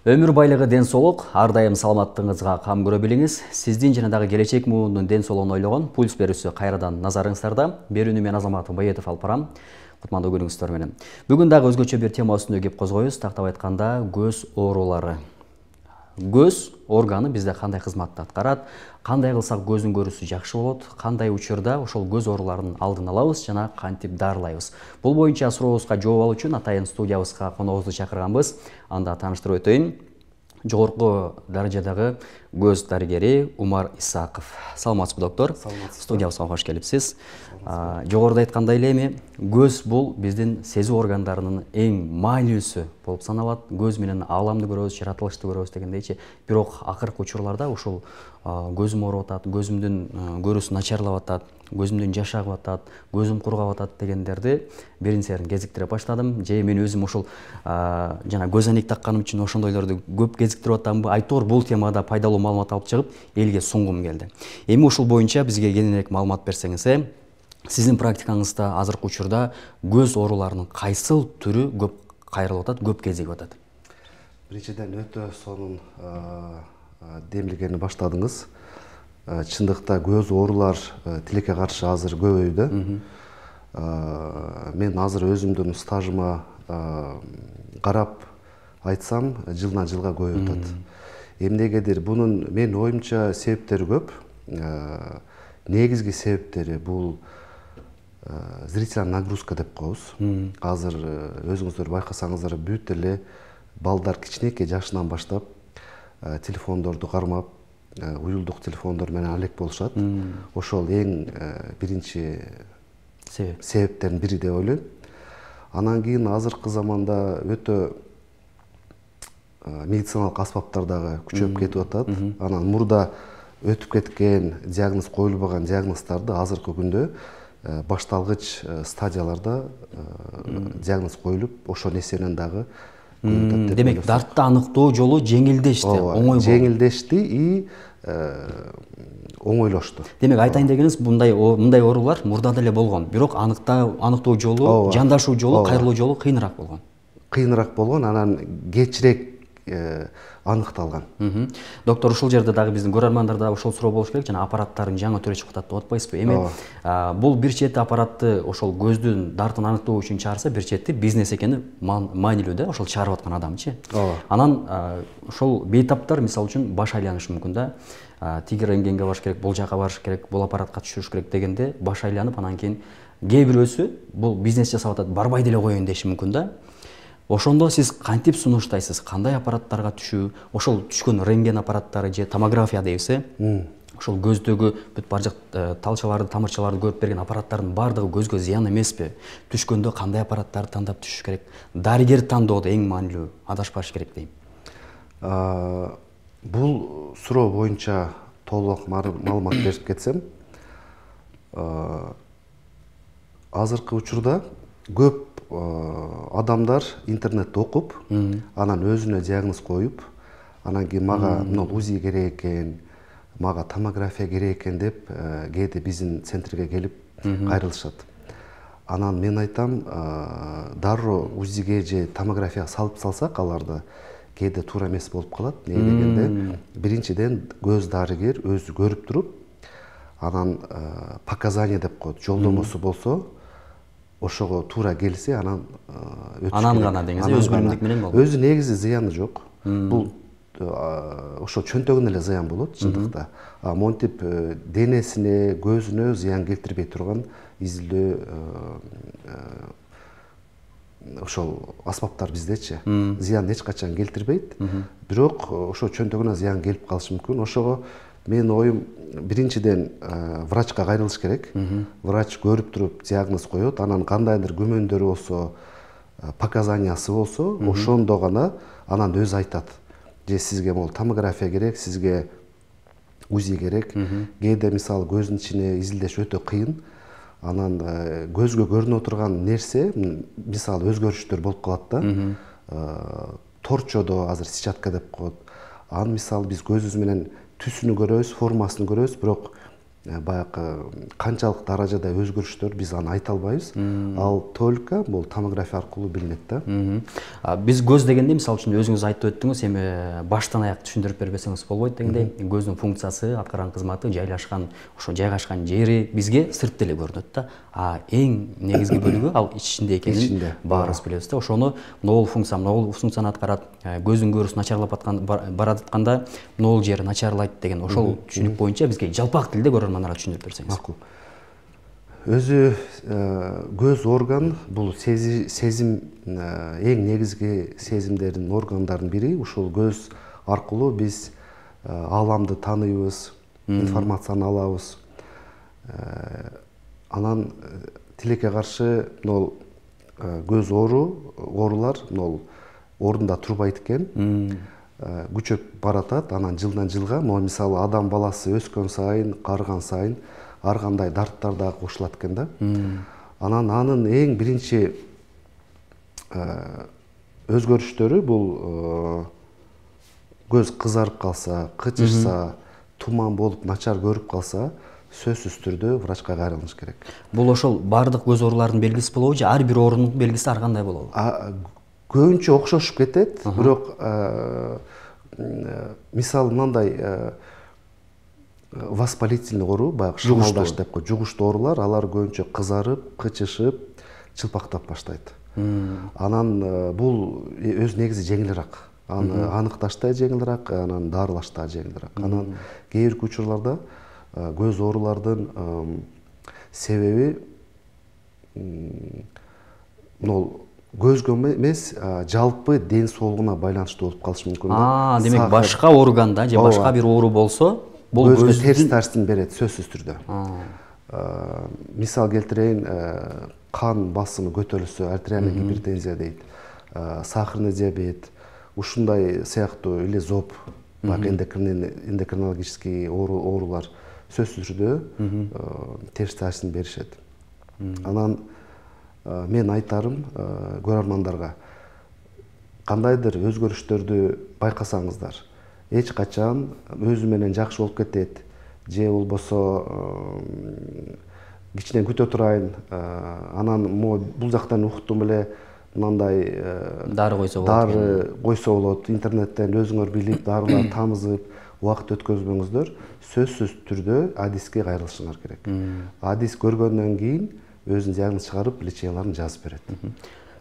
Өмүр байлыгы ден соолук, ар дайым саламаттыгыңызга кам көрө билиңиз. Сиздин жана дагы келечек муунун ден соолугун ойлогон пульс берүүсү кайрадан назарыңыздарда. Берүүнү мен Азамат Байетов алып барам. Кутмандуу күнүңүздөр менен. Бүгүн дагы өзгөчө бир тема үстүндө кеп козгойбуз. Тактап айтканда, көз оорулары. Көз органы бизде кандай кызматты аткарат? Кандай кылсак көздүн көрүүсү жакшы болот? Кандай учурда ошол көз ооруларынын алдын алабыз жана кантип дарылайбыз? Бул боюнча сурообузга жооп алуу үчүн атайын студиябызга коногубузду чакырганбыз. Анда тааныштырып өтөйүн. Жогорку даражадагы көз дарыгери Умар Исаков. Саламатсызбы, доктор? Студиябызга кош келипсиз. Жогоруда айткандай эле эми көз бул биздин сезүү органдарынын эң маанилүүсү болуп саналат. Көз менен ааламды көрөбүз, жаратылышты көрөбүз дегендейчи. Бирок акыркы учурларда ушул көзүм ооруп атат, көзүмдүн көрүүсү начарлап атат, көзүмдүн жашы агып атат, көзүм кургап атат дегендерди бирин серин кезиктире баштадым. Же мен өзүм ушул жана көз айнек такканым үчүн ошондойлорду көп кезиктирип атамбы? Айтор бул темада пайдалуу маалымат алып чыгып, элге сунгум келди. Эми ушул боюнча бизге кененирээк маалымат берсеңиз, сиздин практикаңызда азыркы учурда көз ооруларынын кайсыл түрү көп кайрылып атат, көп кезигип атат? Биринчиден өтө сонун демилгени баштадыңыз. Чындыкта көз оорулар тилекке каршы азыр көбөйдү. Мен азыр өзүмдүн стажыма карап айтсам, жылдан жылга көбөйүп атат. Эмнегедир бунун менин оюмча себептери көп. Негизги себептери бул зрительная нагрузка деп коебуз. Азыр өзүңүздөр байкасаңыздар, бүт эле балдар кичинекей жашынан баштап телефондорду кармап, уюлдук телефондор менен алек болушат. Ошол эң биринчи себептердин бири деп ойлойм. Анан кийин азыркы заманда өтө медициналык аспаптар дагы күчөп кетип атат. Анан мурда өтүп кеткен, диагноз коюлбаган диагноздорду азыркы күндө башталгыч стадияларда диагноз коюлуп, ошонун эсебинен дагы демек, дартты аныктоо жолу жеңилдешти, оңой болду. Жеңилдешти и оңойлошту. Демек, айтайын дегениңиз, мындай оорулар мурда деле болгон, бирок аныктоо жолу, жандашуу жолу, кайрылуу жолу кыйыныраак болгон. Кыйыныраак болгон, анан кечирээк аныкталган. Доктор, ушул жерде дагы биздин көрөрмандарда ошол суроо болуш керек, жана аппараттарын жаңы түрү чыгып атат деп атпайсызбы? Эми бул бир чети аппаратты ошол көздүн дартын аныктоо үчүн чыгарса, бир чети бизнес экени маанилүү да, ошол чыгарып аткан адамчы. Анан ошол бейтаптар, мисалы үчүн, баш айланышы мүмкүн да. Тиги рентгенге барыш керек, бул жака барыш керек, бул аппаратка түшүрүш керек дегенде баш айланып, анан кийин кээ бирөөсү бул бизнес жасап атат, барбай деле коеюн деши мүмкүн да. Ошондо сиз кантип сунуштайсыз? Кандай аппараттарга түшүү? Ошол түшкөн рентген аппараттары же томография дейбиз, ошол көздөгү бүт бар жак талчаларды, тамырчаларды көрүп берген аппараттардын баардыгы көзгө зыян эмеспи? Түшкөндө кандай аппараттарды тандап түшүш керек? Дарыгер тандоодо эң маанилүү адашпаш керек дейм. Бул суроо боюнча толук маалымат берип кетсем, азыркы учурда көп адамдар интернетте окуп, анан өзүнө диагноз коюп, анан кийин мага УЗИ керек экен, мага томография керек экен деп кээде биздин центрге келип кайрылышат. Анан мен айтам, дароо УЗИге же томографияга салып салсак аларды, кээде туура эмес болуп калат. Эмне дегенде, биринчиден көз дарыгер өзү көрүп туруп, анан показания деп коет, жолдомосу болсо, ошого туура келсе, анан өтүш керек. Анан гана деңиз, өз билимдик менен болот. Өзү негизи зыяны жок. Бул ошо чөнтөгүнө эле зыян болот чындыкта. Монтип денесине, көзүнө зыян келтирбей турган изилдөө ошол аспаптар биздечи зыян эч качан келтирбейт. Бирок ошо чөнтөгүнө зыян келип калышы мүмкүн. Ошого менин оюм, биринчиден врачка кайрылыш керек. Врач көрүп туруп диагноз коет, анан кандайдыр күмөндөрү болсо, показаниясы болсо, ошондо гана анан өзү айтат. Же сизге могу томография керек, сизге УЗИ керек. Кээде мисалы көздүн ичине изилдеш өтө кыйын. Анан көзгө көрүнүп турган нерсе, мисалы өзгөрүштөр болуп калат да. Торчодо азыр сетчатка деп коет. Аны мисалы биз көзүбүз менен түсүнү көрөбүз, формасын көрөбүз, бирок баягы канчалык даражада өзгөрүштөр биз аны айта албайбыз. Ал только бул томография аркылуу билинет да. Биз көз дегенде, мисалы үчүн өзүңүз айтып өттүңүз, эми баштан аяк түшүндүрүп бербесеңиз болбойт дегендей, көздүн функциясы, аткарган кызматы, жайгашкан жери бизге сырт деле көрүнөт да. Эң негизги бөлүгү ал ичинде экенин баарыбыз билебиз да. Ошону могул функцияны аткарат, көздүн көрүүсү начарлап барат атканда могул жери начарлайт деген ошол түшүнүк боюнча бизге жалпак тилде көрөрмандарга түшүндүрүп берсеңиз. Макул. Өзү көз орган бул сезим, эң негизги сезимдердин органдардын бири. Ушул көз аркылуу биз ааламды тааныйбыз, информацияны алабыз. Анан тилекке каршы көз оорулар ордунда турбайт экен, күчөп баратат. Анан жылдан жылга, мисалы адам баласы өскөн сайын, карыган сайын ар кандай дарттар да кошулат экен да. Анан анын эң биринчи өзгөрүштөрү бул көз кызарып калса, кычышса, туман болуп начар көрүп калса, сөзсүз түрдө врачка кайрылыш керек. Бул ошол бардык көз ооруларынын белгиси болобу же ар бир оорунун белгиси ар кандай болобу? Көбүнчө окшошуп кетет, бирок мисалы мындай воспалительный оору, баягы шамалдаш деп коет, жугуштуу оорулар, алар көбүнчө кызарып, кычышып, чылпактап баштайт. Анан бул өз негизи жеңилирээк. Аны аныкташ да жеңилирээк, анан дарылаш да жеңилирээк. Анан кээ бир учурларда көз оорулардын себеби көзгө эмес, жалпы ден соолугуна байланыштуу болуп калышы мүмкүн. Демек башка органда же башка бир оору болсо, бул көздү терс тарсын берет сөзсүз түрдө. Мисал келтирейин, кан басымы көтөрүлсө, артериальный гипертензия дейт, сахарный диабет, ушундай сыяктуу эле зоб, эндокринологический оорулар сөзсүз түрдө терс таасирин беришет. Анан мен айтарым көрөрмандарга, кандайдыр өзгөрүштөрдү байкасаңыздар, эч качан өзү менен жакшы болуп кетет, же болбосо кичине күтө турайын, анан бул жактан уктум эле, мындай дары койсо болот, интернеттен өзүңөр билип, дарылар тамызып, убакыт өткөзбөңүздөр, сөзсүз түрдө адиске кайрылышыңар керек. Адис көргөндөн кийин өзүнүн диагноз чыгарып, леченияларын жазып берет.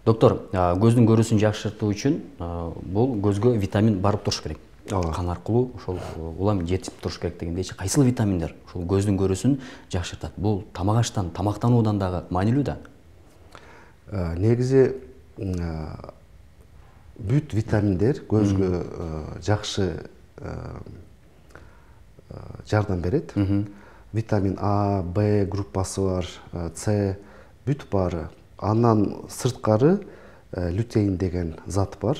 Доктор, көздүн көрүүсүн жакшыртуу үчүн бул көзгө витамин барып туруш керек. Кан аркылуу ошол улам жетип туруш керек дегендейчи, кайсыл витаминдер ушул көздүн көрүүсүн жакшыртат? Бул тамак-аштан, тамактануудан дагы маанилүү да? Негизи бүт витаминдер көзгө жакшы жардам берет. Витамин А, Б группасы бар, С, бүт баары. Андан сырткары лютеин деген зат бар.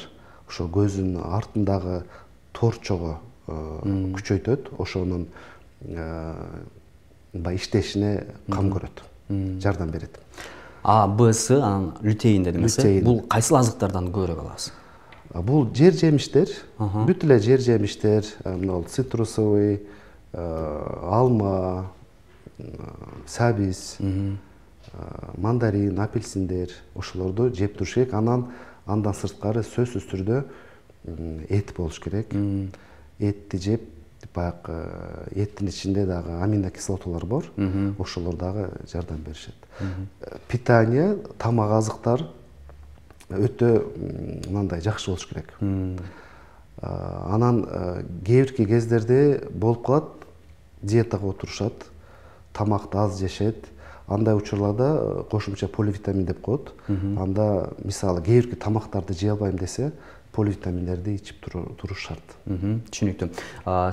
Ошо көздүн артындагы торчого күчөйтөт, ошонун иштешине кам көрөт, жардам берет. А, Б, С, анан лютеин дедиңиз. Бул кайсыл азыктардан көбүрөөк алабыз? Бул жер жемиштер, бүт эле жер жемиштер, цитрусовый, алма, сабиз, мандарин, апельсиндер, ошолорду жеп туруш керек. Андан сырткары сөзсүз түрдө эт болуш керек. Этти жеп, баягы эттин ичинде дагы аминокислоталар бар, ошолор дагы жардам беришет. Питание, тамак азыктар өтө мындай жакшы болуш керек. Анан кээ бирки кездерде болуп калат, диетага отурушат, тамакты аз жешет. Андай учурларда кошумча поливитамин деп коет. Анда мисалы кээ бирки тамактарды жей албайм десе, поливитаминдерди ичип туруш шарт. Түшүнүктүү.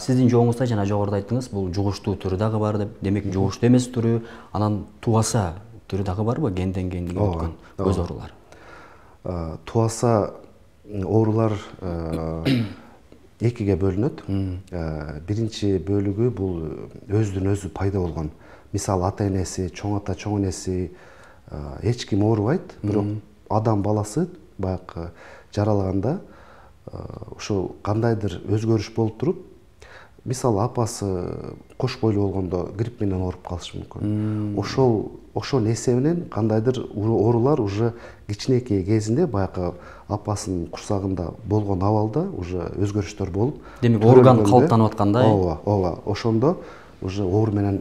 Сиздин жообуңузда жана жогоруда айттыңыз, бул жугуштуу түрү дагы бар деп. Демек, жугуштуу эмес түрү, анан туаса түрү дагы барбы? Генден генге өткөн көз оорулары. Туаса оорулар экиге бөлүнөт. Биринчи бөлүгү бул өздүн өзү пайда болгон. Мисалы ата энеси, чоң ата, чоң энеси эч ким оорубайт, бирок адам баласы баягы жаралганда ошол кандайдыр өзгөрүш болуп туруп, мисалы апасы кош бойлуу болгондо грипп менен ооруп калышы мүмкүн. Ошол эсебинен кандайдыр оорулар уже кичинекей кезинде баягы апасынын курсагында болгон абалда уже өзгөрүштөр болуп, демек орган калыптанып аткандай. Ооба, ошондо уже оору менен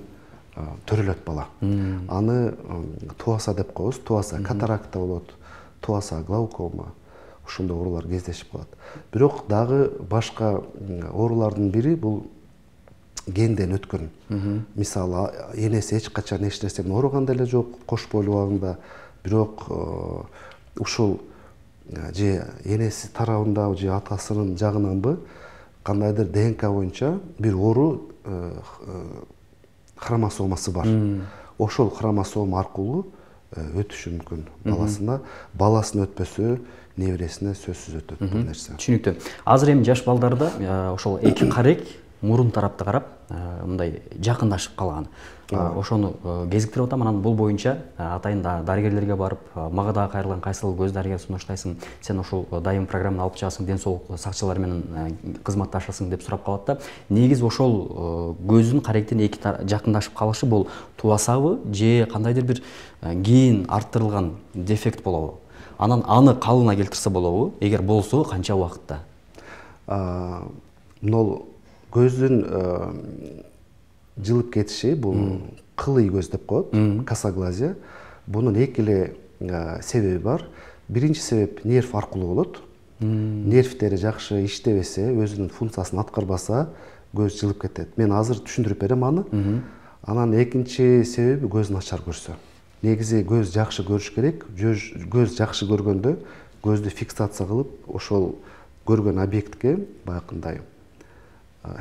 төрөлөт бала. Аны туаса деп коебуз, туаса катаракта болот, туаса глаукома. Ошондой оорулар кездешип калат. Бирок дагы башка оорулардын бири бул генден өткөн. Мисалы, энеси эч качан эч нерседен ооруган деле жок кош бойлуу убагында, бирок ушул же энеси тарабында же атасынын жагынанбы кандайдыр ДНК боюнча бир оору хромосомасы бар. Ошол хромосома аркылуу өтүшү мүмкүн баласына. Баласына өтпөсө, небересине сөзсүз өтөт бул нерсе. Түшүнүктүү. Азыр эми жаш балдарда ошол эки карек мурун тарапты карап, мындай жакындашып калган. Ошону кезиктирип атам. Анан бул боюнча атайын дарыгерлерге барып, мага да кайрылган кайсыл көз дарыгер сунуштайсың, сен ошол дайым программаны алып чыгасың, ден соолук сакчылары менен кызматташасың деп сурап калат да. Негизи ошол көздүн каректин эки жакындашып калышы бул туасабы же кандайдыр бир кийин арттырылган дефект болобу? Анан аны калыбына келтирсе болобу? Эгер болсо, канча убакытта? Мынол көздүн жылып кетиши бул кылый көз деп коет, косоглазия. Бунун эки эле себеби бар. Биринчи себеп нерв аркылуу болот. Нервтери жакшы иштебесе, өзүнүн функциясын аткарбаса, көз жылып кетет. Мен азыр түшүндүрүп берем аны. Анан экинчи себеби көз начар көрсө. Негизи көз жакшы көрүш керек. Көз жакшы көргөндө көздү фиксация кылып, ошол көргөн объектке баягындай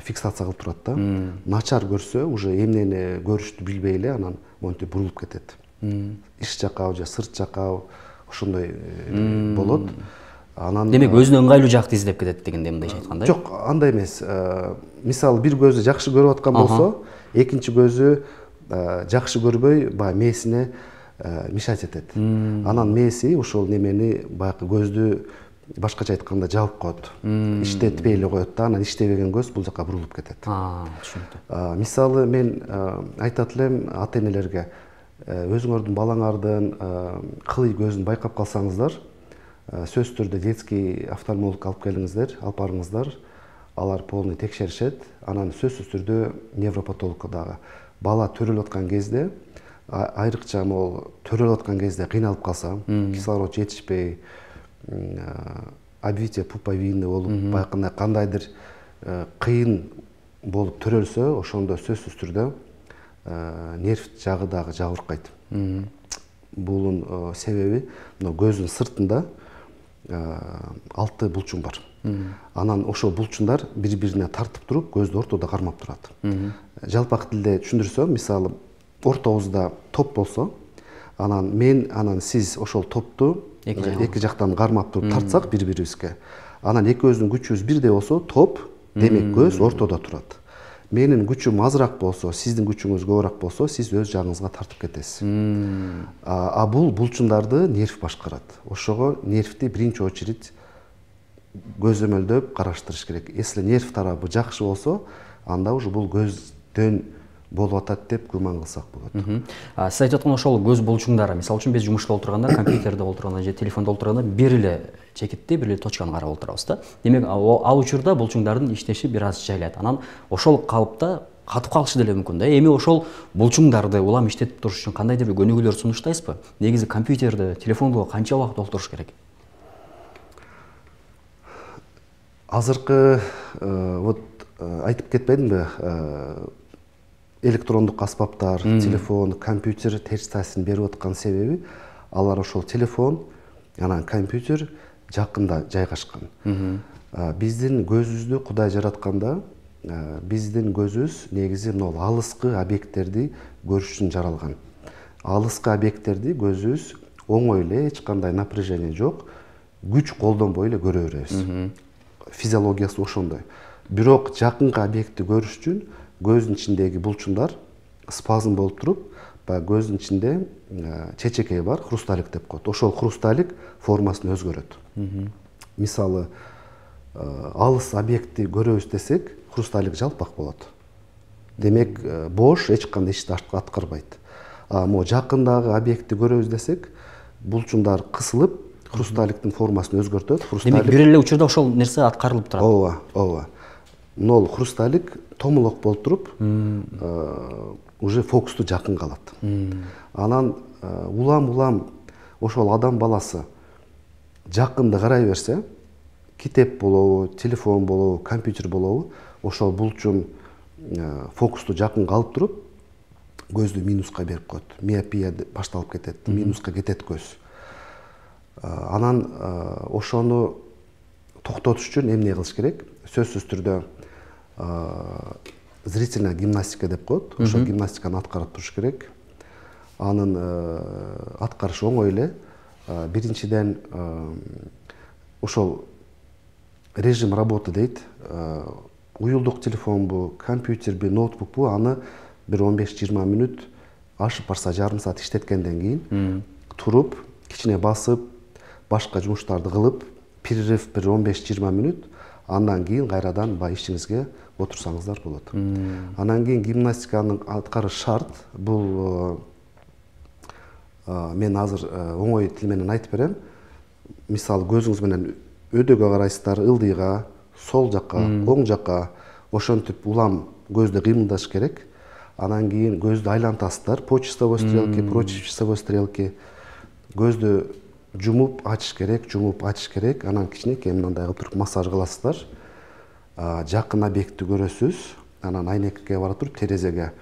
фиксация кылып турат да. Начар көрсө, уже эмнени көрүштү билбей эле анан монтип бурулуп кетет. Иш жакка же сырт жакка ошондой болот. Анан демек өзүнө ыңгайлуу жакты издеп кетет дегенде мындайча айтканда. Жок, андай эмес. Мисалы бир көзү жакшы көрүп аткан болсо, экинчи көзү жакшы көрбөй, баягы мээсине мешать этет. Анан мээси ошол немени баягы көздү башкача айтканда жабып коет. Иштетпей эле коет да, анан иштебеген көз бул жака бурулуп кетет. Түшүнүктүү. Мисалы мен айтат элем ата-энелерге, өзүңөрдүн балаңардын кылый көзүн байкап калсаңыздар, сөзсүз түрдө детский офтальмолог алып келиңиздер, алып барыңыздар. Алар полный текшеришет. Анан сөзсүз түрдө невропатологко дагы. Бала төрөлүп аткан кезде, айрыкча могул төрөлүп аткан кезде кыйналып калса, кислород жетишпей, обвитие пуповины болуп, байкында кандайдыр кыйын болуп төрөлсө, ошондо сөзсүз түрдө нерв жагы дагы жабыркайт. Бунун себеби көздүн сыртында 6 булчуң бар. Анан ошол булчуңдар бири-бирине тартып туруп, көздү ортодо кармап турат. Жалпак тилде түшүндүрсөм, мисалы ортобузда топ болсо, анан сиз ошол топту эки жактан кармап туруп тартсак бири-бирибизге, анан экөөбүздүн күчүбүз бирдей болсо, топ, демек көз ортодо турат. Менин күчүм азыраак болсо, сиздин күчүңүз көбүрөөк болсо, сиз өз жагыңызга тартып кетесиз. Бул булчуңдарды нерв башкарат. Ошого нервти биринчи очередь көзөмөлдөп караштырыш керек. Если нерв тарабы жакшы болсо, анда уже бул көздөн болуп атат деп күман кылсак болот. Сиз айтып аткан ошол көз булчуңдары, мисалы үчүн биз жумушта отурганда, компьютерде отурганда же телефондо отурганда бир эле чекитти, бир эле точканы карап отурабыз да. Демек, ал учурда булчуңдардын иштеши бир аз жайлайт. Анан ошол калыпта катып калышы деле мүмкүн да. Эми ошол булчуңдарды улам иштетип туруш үчүн кандайдыр бир көнүгүүлөр сунуштайсызбы? Негизи компьютерди, телефонду канча убакыт олтуруш керек? Азыркы вот айтып кетпедимби? Электрондук аспаптар, телефон, компьютер терс таасирин берип аткан себеби алар ошол телефон, анан компьютер жакында жайгашкан. Биздин көзүбүздү Кудай жаратканда, биздин көзүбүз негизи могул алыскы объекттерди көрүш үчүн жаралган. Алыскы объекттерди көзүбүз оңой эле, эч кандай напряжение жок, күч колдонбой эле көрө беребиз. Физиологиясы ошондой. Бирок жакынкы объектти көрүш үчүн көздүн ичиндеги булчуңдар спазм болуп туруп, көздүн ичинде чечекей бар, хрусталик деп коет. Ошол хрусталик формасын өзгөрөт. Мисалы, алыс объектти көрөбүз десек, хрусталик жалпак болот. Демек бош эч кандай ишти аткарбайт. Могу жакындагы объектти көрөбүз десек, булчуңдар кысылып хрусталиктин формасын өзгөртөт. Демек бир эле учурда ошол нерсе аткарылып турат. Ооба, ооба. Нол хрусталик томолок болуп туруп, уже фокусту жакын калат. Анан улам ошол адам баласы жакынды карай берсе, китеп болобу, телефон болобу, компьютер болобу, ошол булчуң фокусту жакын калып туруп, көздү минуска берип коет. Миопия башталып кетет, минуска кетет көз. Анан ошону токтотуш үчүн эмне кылыш керек? Сөзсүз түрдө зрительная гимнастика деп коет. Ошол гимнастиканы аткарып туруш керек. Анын аткарышы оңой эле. Биринчиден ошол режим работы дейт. Уюлдук телефонбу, компьютерби, ноутбукпу, аны бир 15-20 мүнөт ашып барса жарым саат иштеткенден кийин туруп, кичине басып, башка жумуштарды кылып, перерыв бир 15-20 мүнөт, андан кийин кайрадан баягы ишиңизге отурсаңыздар болот. Анан кийин гимнастиканын аткарыш шарт. Бул мен азыр оңой тил менен айтып берем. Мисалы көзүңүз менен өйдөгө карайсыздар, ылдыйга, сол жакка, оң жакка, ошентип улам көздү кыймылдаш керек. Анан кийин көздү айлантасыздар, по часовой стрелке, против часовой стрелки. Көздү жумуп ачыш керек, анан кичинекей мындай кылып туруп массаж кыласыздар. Жакын объектти көрөсүз, анан айнекке бара туруп терезеге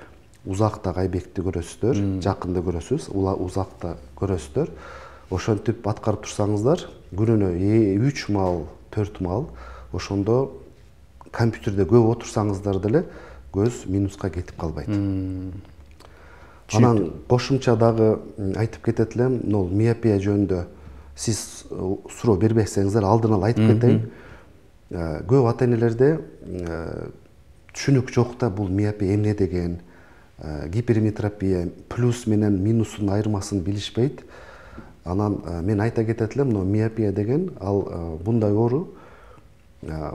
узактагы объектти көрөсүздөр, жакынды көрөсүз, узакта көрөсүздөр. Ошентип аткарып турсаңыздар, күнүнө 3 маал, 4 маал, ошондо компьютерде көп отурсаңыздар деле көз минуска кетип калбайт. Анан кошумча дагы айтып кетет элем, нол миопия жөнүндө сиз суроо бербесеңиздер, алдын ала айтып кетейин. Көп ата-энелерде түшүнүк жок да, бул миопия эмне деген, гиперметропия, плюс менен минусун айырмасын билишпейт. Анан мен айта кетет элем, миопия деген ал мындай оору,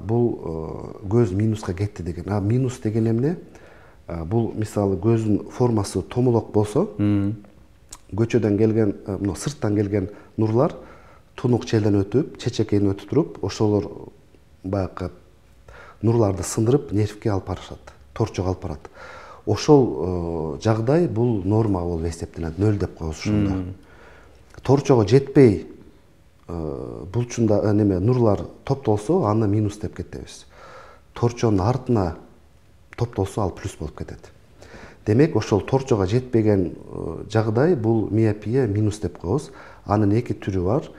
бул көз минуска кетти деген. Минус деген эмне? Бул мисалы көздүн формасы томолок болсо, көчөдөн келген, сырттан келген нурлар тунук челден өтүп, чечекейден өтүп туруп, ошолор баягы нурларды сындырып нервке алып барышат, торчого алып барат. Ошол жагдай бул норма болуп эсептелет, 0 деп коебуз ошондо. Торчого жетпей булчунда нурлар топтолсо, аны минус деп кетебиз. Торчонун артына топтолсо, ал плюс болуп кетет. Демек, ошол торчого жетпеген жагдай бул миопия, минус деп коебуз. Анын эки түрү бар.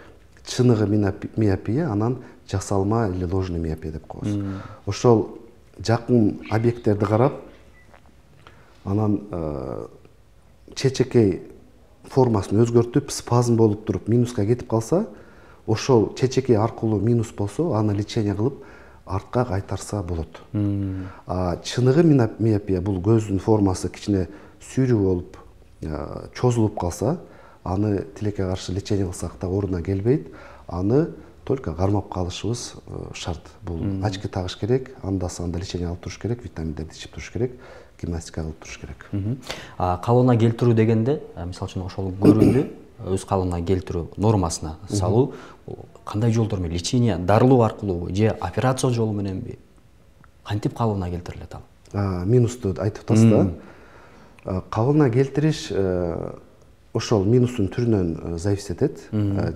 Чыныгы миопия, анан жасалма или ложный миопия деп коебуз. Ошол жакын объекттерди карап, анан чечекей формасын өзгөртүп, спазм болуп туруп минуска кетип калса, ошол чечекей аркылуу минус болсо, аны лечение кылып артка кайтарса болот. Чыныгы миопия, бул көздүн формасы кичине сүйрүү болуп, чозулуп калса, аны тилекке каршы лечение кылсак да ордуна келбейт. Аны только кармап калышыбыз шарт. Бул очки тагыш керек, анда-санда лечение алып туруш керек, витаминдерди ичип туруш керек, гимнастика кылып туруш керек. Калыбына келтирүү дегенде, мисалы үчүн ошол көрүүнү өз калыбына келтирүү, нормасына салуу, кандай жолдор менен? Лечение дарылоо аркылуу же операция жолу мененби? Кантип калыбына келтирилет ал? Минусту айтып атасыз да. Калыбына келтириш ошол минустун түрүнөн зависит этет.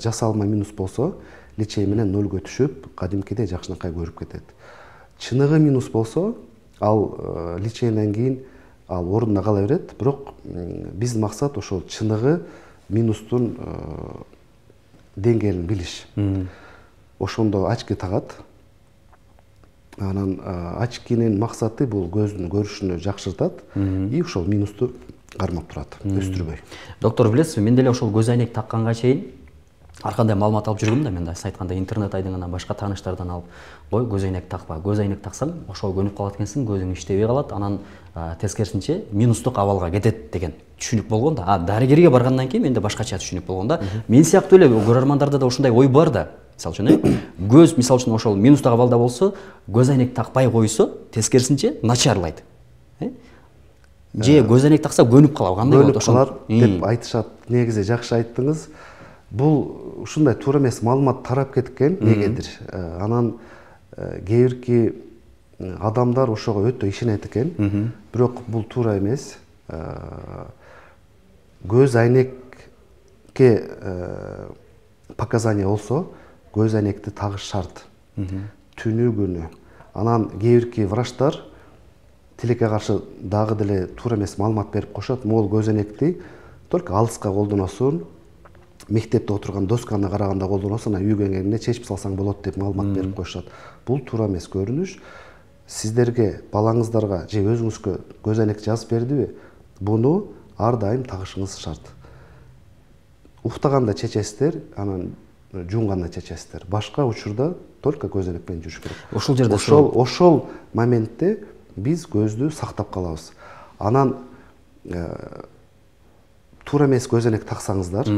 Жасалма минус болсо, лечение менен 0-га түшүп, кадимкидей жакшынакай көрүп кетет. Чыныгы минус болсо, ал лечениеден кийин ал ордуна кала берет, бирок биздин максат ошол чыныгы минустун деңгээлин билиш. Ошондо очки тагат. Анан очкинин максаты бул көздүн көрүшүнү жакшыртат и ошол минусту кармап турат, өстүрбөй. Доктор, билесизби, мен деле ошол көз айнек такканга чейин ар кандай маалымат алып жүргөм да, мен сиз айткандай интернет айдыңынан башка тааныштардан алып, ой, көз айнек такпа, көз айнек таксаң, ошол көнүп калат экенсиң, көзүң иштебей калат, анан тескерисинче минустук абалга кетет деген түшүнүк болгон да. Дарыгерге баргандан кийин менде башкача түшүнүк болгон да. Мен сыяктуу эле көрөрмандарды да ушундай ой бар да. Мисалы үчүн, көз мисалы үчүн ошол минустагы балда болсо, көз айнек такпай койсо, тескерисинче начарлайт. Же көз айнек такса көнүп калат, кандай болот ошол? Көнүп калат деп айтышат. Негизи жакшы айттыңыз. Бул ушундай туура эмес маалымат тарап кеткен негедир. Анан кээ бирки адамдар ошого өтө ишенет экен. Бирок бул туура эмес. Көз айнекке показания болсо, көз айнекти тагыш шарт. Түнү күнү. Анан кээ бирки врачтар тилекке каршы дагы деле туура эмес маалымат берип коюшат. Могул көз айнекти только алыска колдоносуң, мектепте отурган досканы караганда колдоносуң, анан үйгө келгенде чечип салсаң болот деп маалымат берип коюшат. Бул туура эмес көрүнүш. Сиздерге, балаңыздарга же өзүңүзгө көз айнек жазып бердиби? Буну ар дайым тагышыңыз шарт. Уктаганда чечесиздер, анан жумганда чечесиздер. Башка учурда только көз айнек менен жүрүш керек. Ошол жерде ошол моментте биз көздү сактап калабыз. Анан туура эмес көз айнек таксаңыздар,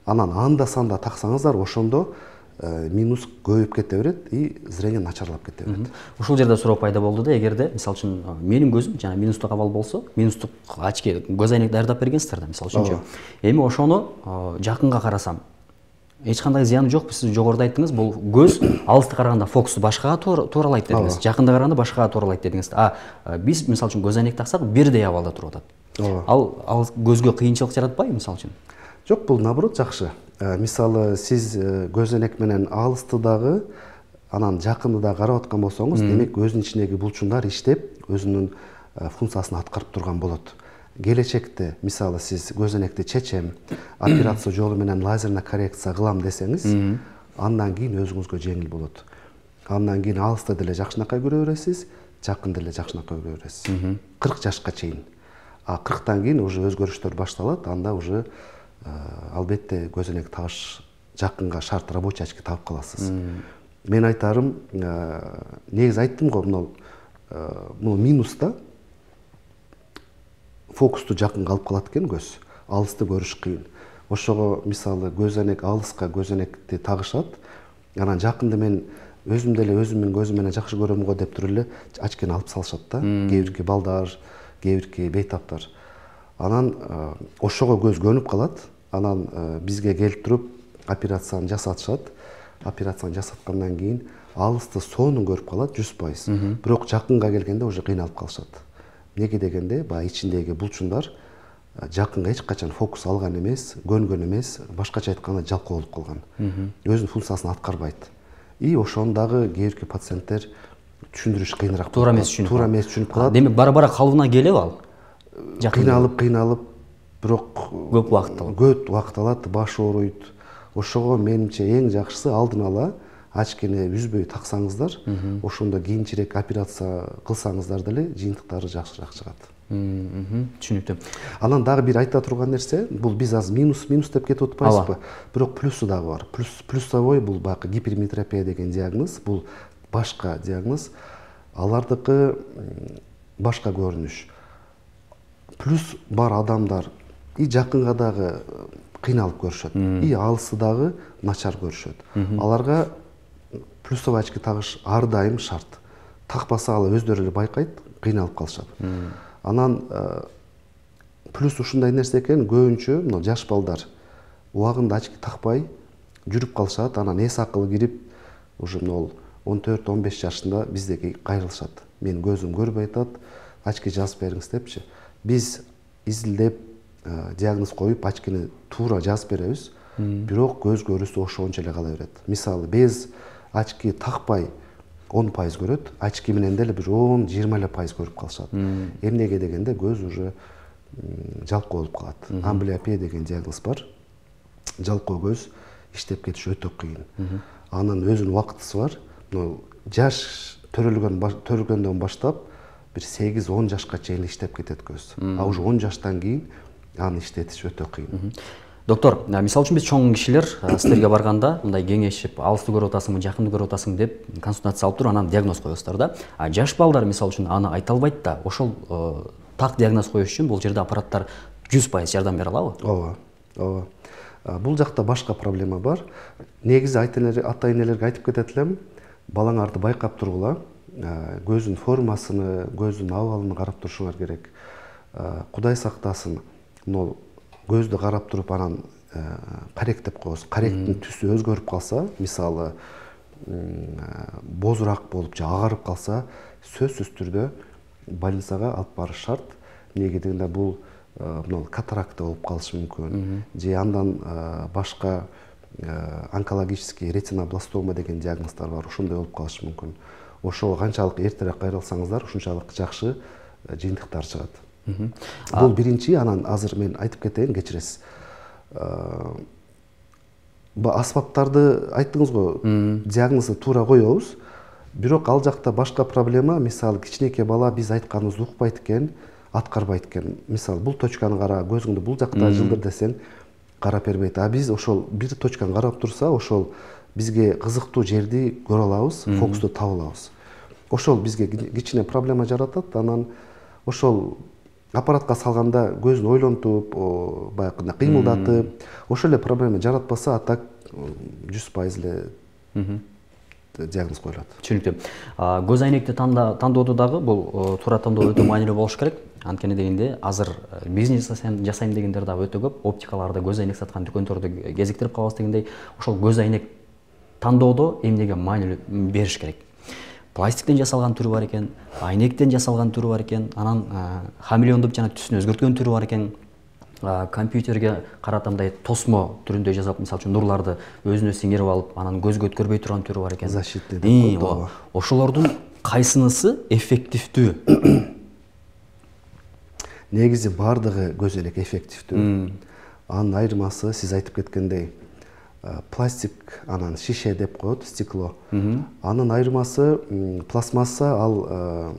анан анда-санда таксаңыздар, ошондо минус көбөйүп кете берет и зрение начарлап кете берет. Ушул жерде суроо пайда болду да, эгерде мисалы үчүн менин көзүм жана минустук абал болсо, минустук очки көз айнек даярдап бергенсиздер да, мисалы үчүнчү. Эми ошону жакынга карасам, эч кандай зыяны жокпу? Сиз жогоруда айттыңыз, бул көз алысты караганда фокусу башкага тууралайт дедиңиз, жакында караганда башкага тууралайт дедиңиз. Биз мисалы үчүн көз айнек таксак бирдей абалда туруп атат. Ал көзгө кыйынчылык жаратпайбы мисалы үчүн? Жок, бул наоборот жакшы. Мисалы сиз көз айнек менен алысты дагы, анан жакынды да карап аткан болсоңуз, демек көздүн ичиндеги булчуңдар иштеп, өзүнүн функциясын аткарып турган болот. Келечекте мисалы сиз көз айнекти чечем, операция жолу менен лазерный коррекция кылам десеңиз, андан кийин өзүңүзгө жеңил болот. Андан кийин алысты деле жакшынакай көрө бересиз, жакын деле жакшынакай көрө бересиз. 40 жашка чейин. 40тан кийин уже өзгөрүштөр башталат, анда уже албетте көз айнек тагыш жакынга шарт, рабочий очки таап каласыз. Мен айтарым, негизи айттым го, мына минуста фокусту жакынга алып калат экен көз. Алысты көрүш кыйын. Ошого мисалы көз айнек, алыска көз айнекти тагышат. Анан жакынды мен өзүм деле өзүмдүн көзүм менен жакшы көрөм го деп туруп эле очкини алып салышат да. Кээ бирки балдар, кээ бирки бейтаптар. Анан ошого көз көнүп калат. Анан бизге келип туруп операцияны жасатышат. Операцияны жасаткандан кийин алысты сонун көрүп калат 100%. Бирок жакынга келгенде уже кыйналып калышат. Неге дегенде, баягы ичиндеги булчуңдар жакынга эч качан фокус алган эмес, көнгөн эмес, башкача айтканда жалкоо болуп калган. Өзүнүн функциясын аткарбайт. И ошону дагы кээ бирки пациенттер түшүндүрүш кыйыныраак. Туура эмес түшүнүп калат. Демек бара-бара калыбына келип ал. Кыйналып, бирок көп убакыт алат, баш ооруйт. Ошого менимче эң жакшысы алдын ала очкини үзбөй таксаңыздар, ошондо кийинчерээк операция кылсаңыздар деле жыйынтыктары жакшыраак чыгат. Түшүнүктүү. Анан дагы бир айта турган нерсе, бул биз азыр минус деп кетип атпайбызбы? Бирок плюсу дагы бар. Плюсовой бул баягы гиперметропия деген диагноз, бул башка диагноз. Алардыкы башка көрүнүш. Плюс бар адамдар и жакынга дагы кыйналып көрүшөт, и алысы дагы начар көрүшөт. Аларга плюсовой очки тагыш ар дайым шарт. Такпаса ал өздөрү эле байкайт, кыйналып калышат. Анан плюс ушундай нерсе экен, көбүнчө мына жаш балдар убагында очки такпай жүрүп калышат, анан эс акылы кирип, уже 14-15 жашында биздеги кайрылышат. Мен көзүм көрбөй атат, очки жазып бериңиз депчи. Биз изилдеп диагноз коюп, очкини туура жазып беребиз, бирок көз көрүүсү ошончо эле кала берет. Мисалы, без очки такпай 10% көрөт, очки менен деле бир 10-20% көрүп калышат. Эмнеге дегенде көз уже жалкоо болуп калат. Амблиопия деген диагноз бар. Жалкоо көз иштеп кетиш өтө кыйын. Анын өзүнүн убактысы бар. Жаш төрөлгөндөн баштап бир 8-10 жашка чейин иштеп кетет көз. А уже 10 жаштан кийин аны иштетиш өтө кыйын. Доктор, мисалы үчүн биз чоң кишилер сиздерге барганда мындай кеңешип, алысты көрүп атасыңбы, жакынды көрүп атасың деп консультация алып туруп, анан диагноз коесуздар да. Жаш балдар мисалы үчүн аны айта албайт да. Ошол так диагноз коюш үчүн бул жерде аппараттар 100% жардам бере алабы? Ооба. Бул жакта башка проблема бар. Негизи ата энелерге айтып кетет элем, балаңарды байкап тургула, көзүнүн формасыны, көзүнүн абалын карап турушуңар керек. Кудай сактасын, көздү карап туруп анан каректеп коебуз. Каректин түсү өзгөрүп калса, мисалы бозураак болуп же агарып калса, сөзсүз түрдө больницага алып барыш шарт. Эмнеге дегенде бул катаракта болуп калышы мүмкүн. Же андан башка онкологический ретинобластома деген диагноздар бар, ошондой болуп калышы мүмкүн. Ошого канчалык эртерээк кайрылсаңыздар, ушунчалык жакшы жыйынтыктар чыгат. Бул биринчи. Анан азыр мен айтып кетейин, кечиресиз. Асбаптарды айттыңыз го, диагнозду туура коебуз. Бирок ал жакта башка проблема, мисалы кичинекей бала биз айтканыбызды укпайт экен, аткарбайт экен. Мисалы бул точканы кара, көзүңдү бул жакта жылдыр десең, карап бербейт. Биз ошол бир точканы карап турса, ошол бизге кызыктуу жерди көрө алабыз, фокусту таба алабыз. Ошол бизге кичине проблема жаратат. Анан ошол аппаратка салганда көзүн ойлонтуп, баягы кыймылдатып, ошол эле проблема жаратпаса, а так 100% эле диагноз коюлат. Түшүнүктүү. Көз айнекти тандоодо дагы бул туура тандоо өтө маанилүү болуш керек. Анткени дегенде азыр бизнес жасайм дегендер дагы өтө көп. Оптикаларда көз айнек саткан дүкөндөрдү кезиктирип калабыз дегендей, ошол көз айнек тандоодо эмнеге маанилүү бериш керек. Пластиктен жасалган түрү бар экен, айнектен жасалган түрү бар экен, анан хамелеондуп жана түсүн өзгөрткөн түрү бар экен. Компьютерге каратамдай тосмо түрүндө жасап, мисалы үчүн нурларды өзүнө сиңирип алып, анан көзгө өткөрбөй турган түрү бар экен. Защитный деп коет. Ошолордун кайсынысы эффективдүү? Негизи бардыгы көз айнек эффективдүү. Анын айырмасы сиз айтып кеткендей, пластик, анан шише деп коет, стекло. Анын айырмасы пластмасса, ал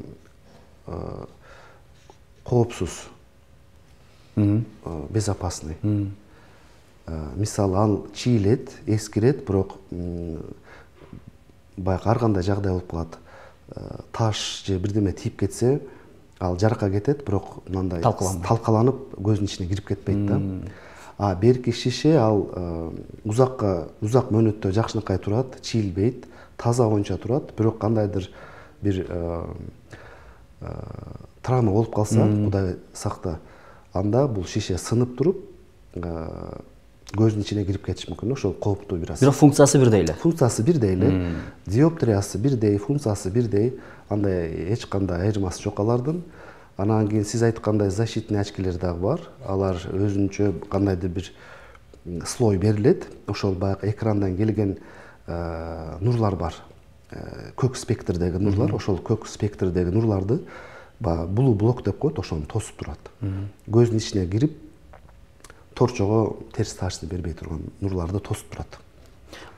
коопсуз, безопасный. Мисалы, ал чийлет, эскирет, бирок баягы ар кандай жагдай болуп калат. Таш же бирдеме тийип кетсе, ал жаракка кетет, бирок мындай талкаланып көздүн ичине кирип кетпейт да. Берки шише, ал узак мөөнөттө жакшынакай турат, чийилбейт, таза боюнча турат, бирок кандайдыр бир травма болуп калса, Кудай сакта, анда бул шише сынып туруп, көздүн ичине кирип кетиши мүмкүн. Ошол кооптуу бир аз. Бирок функциясы бирдей эле. Функциясы бирдей эле. Диоптриясы бирдей, функциясы бирдей. Андай эч кандай айырмасы жок алардын. Анан кийин сиз айткандай защитный очкилер дагы бар. Алар өзүнчө кандайдыр бир слой берилет. Ошол баягы экрандан келген нурлар бар. Көк спектрдеги нурлар, ошол көк спектрдеги нурларды блу блок деп коет, ошону тосуп турат. Көздүн ичине кирип, торчого терс таасир бербей турган нурларды тосуп турат.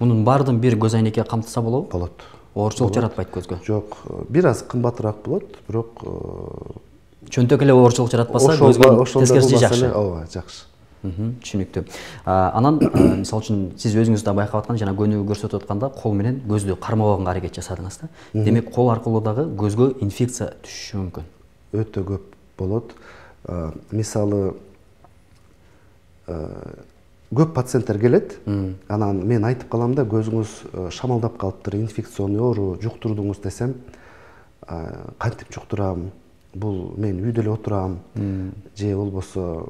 Мунун баардыгын бир көз айнекке камтыса болобу? Болот. Оорчулук жаратпайт көзгө? Жок, бир аз кымбатыраак болот, бирок чөнтөк эле оорчулук жаратпаса, көзгө тескерисинче жакшы. Ооба, жакшы. Түшүнүктүү. Анан мисалы үчүн сиз өзүңүз да байкап аткан жана көнүгүү көрсөтүп атканда кол менен көздү кармабаганга аракет жасадыңыз да. Демек, кол аркылуу дагы көзгө инфекция түшүшү мүмкүн. Өтө көп болот. Мисалы көп пациенттер келет, анан мен айтып калам да, көзүңүз шамалдап калыптыр, инфекционный оору жуктурдуңуз десем, кантип жуктурам, бул мен үйдө эле отурам, же болбосо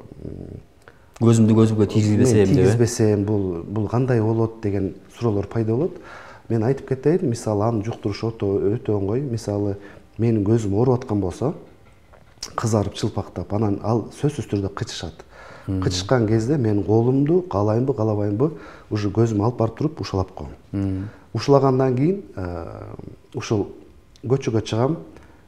көзүмдү көзүмгө тийгизбесем, бул кандай болот деген суроолор пайда болот. Мен айтып кетейин, мисалы аны жуктуруш өтө оңой. Мисалы менин көзүм ооруп аткан болсо, кызарып чылпактап, анан ал сөзсүз түрдө кычышат. Кычышкан кезде мен колумду каалайынбы, каалабайынбы, уже көзүмө алып барып туруп ушалап коем. Ушулагандан кийин ушул көчөгө чыгам,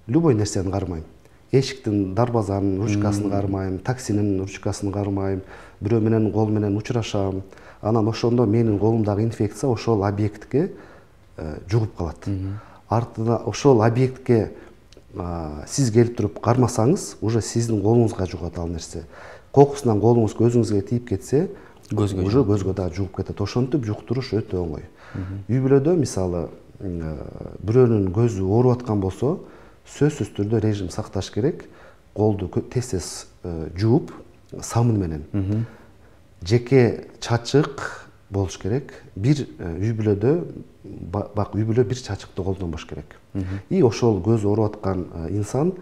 любой нерсени кармайм. Эшиктин дарбазанын ручкасын кармайм, таксинин ручкасын кармайм, бирөө менен кол менен учурашам. Анан ошондо менин колумдагы инфекция ошол объектке жугуп калат. Артына ошол объектке сиз келип туруп кармасаңыз, уже сиздин колуңузга жугат ал нерсе. Кокусунан колуңуз көзүңүзгө тийип кетсе, уже көзгө да жугуп кетет. Ошентип жуктуруш өтө оңой. Үй бүлөдө мисалы бирөөнүн көзү ооруп аткан болсо, сөзсүз түрдө режим сакташ керек. Колду тез-тез жууп, самын менен. жеке чачык болуш керек. Бир үй бүлөдө бак үй бүлө бир чачыкты колдонбош керек. И ошол көз ооруп аткан инсан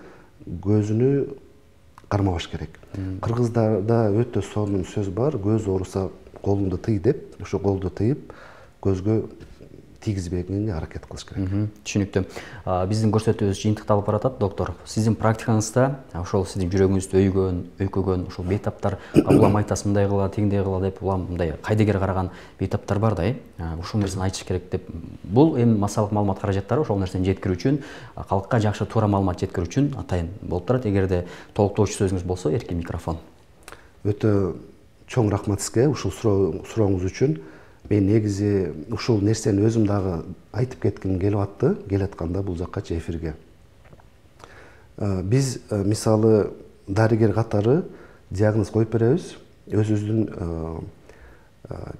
көзүнү кармабаш керек. Кыргыздарда өтө сонун сөз бар, көз ооруса колуңду тый деп, ошо колду тыйып көзгө тийгизбегенге аракет кылыш керек. Түшүнүктүү. Биздин көрсөтүүбүз жыйынтыкталып баратат, доктор. Сиздин практикаңызда ошол сиздин жүрөгүңүздү өйкөгөн ошол бейтаптар, улам айтасыз мындай кыла, тигиндей кыла деп, улам мындай кайдыгер караган бейтаптар бар да, ушул нерсени айтыш керек деп. Бул эми массалык маалымат каражаттары ошол нерсени жеткирүү үчүн, калкка жакшы туура маалымат жеткирүү үчүн атайын болуп турат. Эгерде толуктоочу сөзүңүз болсо, эркин микрофон. Өтө чоң рахмат сизге ушул сурооңуз үчүн. Мен негизи ушул нерсени өзүм дагы айтып кетким келип атты, келатканда бул жакка эфирге. Биз мисалы дарыгер катары диагноз коюп беребиз, өзүбүздүн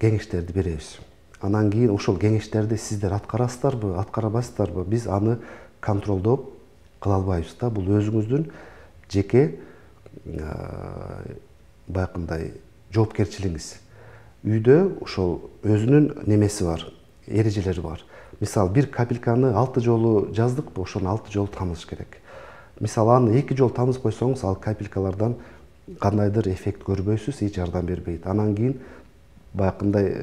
кеңештерди беребиз. Анан кийин ошол кеңештерди сиздер аткарасыздарбы, аткарбайсыздарбы, биз аны контролдоп кыла албайбыз да. Бул өзүңүздүн жеке баягындай жоопкерчилигиңиз. Үйдө ошол өзүнүн немеси бар, эрежелери бар. Мисалы бир капельканы 6 жолу жаздыкпы, ошону 6 жолу тамызыш керек. Мисалы аны 2 жолу тамызып койсоңуз, ал капелькалардан кандайдыр эффект көрбөйсүз, эч жардам бербейт. Анан кийин баягындай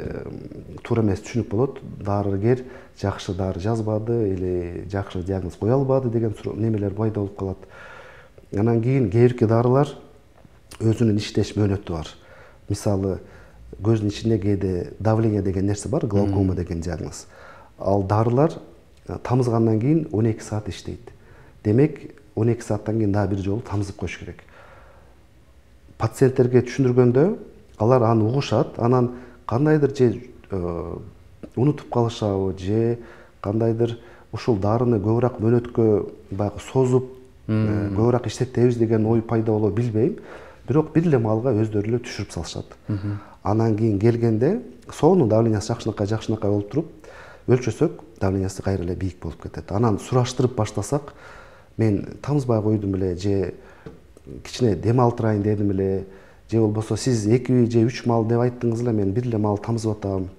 туура эмес түшүнүк болот. Дарыгер жакшы дары жазбады или жакшы диагноз кое албады деген немелер пайда болуп калат. Анан кийин кээ бирки дарылар өзүнүн иштеш мөөнөтү бар. Мисалы көздүн ичинде кээде давление деген нерсе бар, глаукома деген диагноз. Ал дарылар тамызгандан кийин 12 саат иштейт. Демек 12 сааттан кийин дагы бир жолу тамызып коюш керек. Пациенттерге түшүндүргөндө алар аны угушат, анан кандайдыр же унутуп калышабы, же кандайдыр ушул дарыны көбүрөөк мөөнөткө баягы созуп, көбүрөөк иштетебиз деген ой пайда болобу билбейм. Бирок бир эле маалга өздөрү эле түшүрүп салышат. Анан кийин келгенде соонун давлениясы жакшынакай болуп туруп, өлчөсөк давлениясы кайра эле бийик болуп кетет. Анан сураштырып баштасак, мен тамызбай койдум эле, же кичине дем алтырайын дедим эле, же болбосо сиз 2 же 3 маал деп айттыңыз эле, мен бир эле маал тамызып атам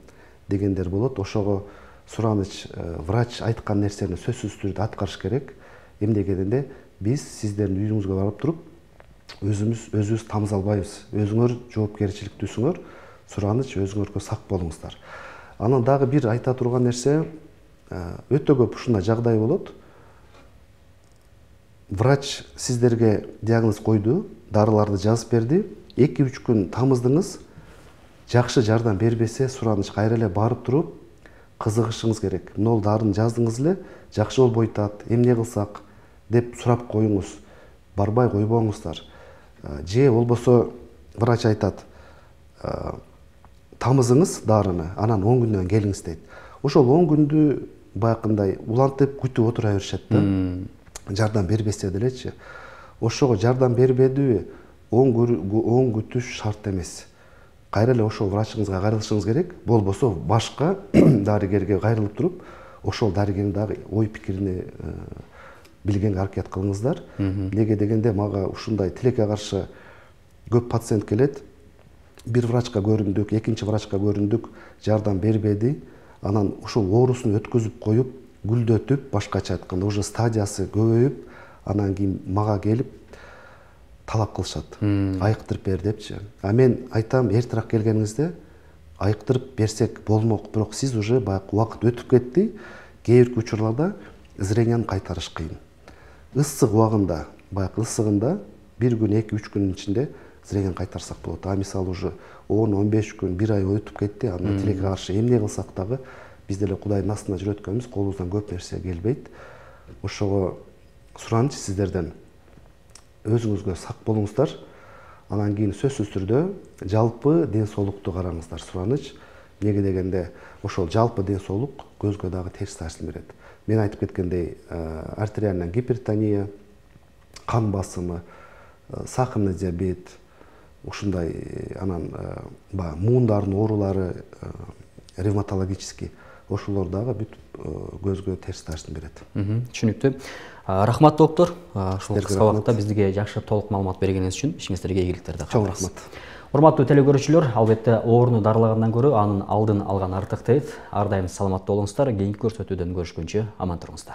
дегендер болот. Ошого сураныч врач айткан нерсени сөзсүз түрдө аткарыш керек. Эмне дегенде биз сиздердин үйүңүзгө барып туруп өзүбүз тамыза албайбыз. Өзүңөр жоопкерчиликтүүсүңөр, сураныч өзүңөргө сак болуңуздар. Анан дагы бир айта турган нерсе, өтө көп ушундай жагдай болот. Врач сиздерге диагноз койду, дарыларды жазып берди. 2-3 күн тамыздыңыз, жакшы жардам бербесе, сураныч кайра эле барып туруп кызыгышыңыз керек. Мына дарыны жаздыңыз эле, жакшы болбой атат, эмне кылсак деп сурап коюңуз. Барбай койбоңуздар. Же болбосо врач айтат, тамызыңыз дарыны, анан 10 күндөн келиңиз дейт. Ошол 10 күндү баягындай улантып күтүп отура беришет да. Жардам бербесе делечи. Ошого жардам бербедиби, 10 күтүш шарт эмес. Кайра эле ошол врачыңызга кайрылышыңыз керек. Болбосо башка дарыгерге кайрылып туруп, ошол дарыгердин дагы ой пикирини билгенге аракет кылыңыздар. Неге дегенде мага ушундай тилекке каршы көп пациент келет. Бир врачка көрүндүк, экинчи врачка көрүндүк, жардам бербеди. Анан ушул оорусун өткөзүп коюп, гүлдөтүп, башкача айтканда уже стадиясы көбөйүп, анан кийин мага келип талап кылышат. Айыктырып бер депчи. А мен айтам, эртерээк келгениңизде айыктырып берсек болмок, бирок сиз уже баягы убакыт өтүп кетти. Кээ бирки учурларда зренияны кайтарыш кыйын. Ысык убагында, баягы ысыгында 1 күн, 2-3 күнүн ичинде зренияны кайтарсак болот. А мисалы уже 10-15 күн, 1 ай өтүп кетти, анда тилекке каршы эмне кылсак дагы биз деле Кудайдын астында жүрөт экенбиз, колубуздан көп нерсе келбейт. Ошого сураныч сиздерден өзүңүзгө сак болуңуздар. Анан кийин сөзсүз түрдө жалпы ден соолукту караңыздар, сураныч. Неге дегенде ошол жалпы ден соолук көзгө дагы терс таасир берет. Мен айтып кеткендей, артериальный гипертония, кан басымы, сахарный диабет, ушундай анан муундардын оорулары, ревматологический, ошолор дагы бүтүп көзгө терс таасир берет. Түшүнүктүү. Рахмат доктор. Ушул кыска убакытта бизге жакшы толук маалымат бергениңиз үчүн ишиңиздерге ийгиликтер. Чоң рахмат. Урматтуу телекөрүүчүлөр, албетте ооруну дарылагандан көрө анын алдын алган артык дейт. Ар дайым саламатта болуңуздар. Кийинки көрсөтүүдөн көрүшкөнчө аман туруңуздар.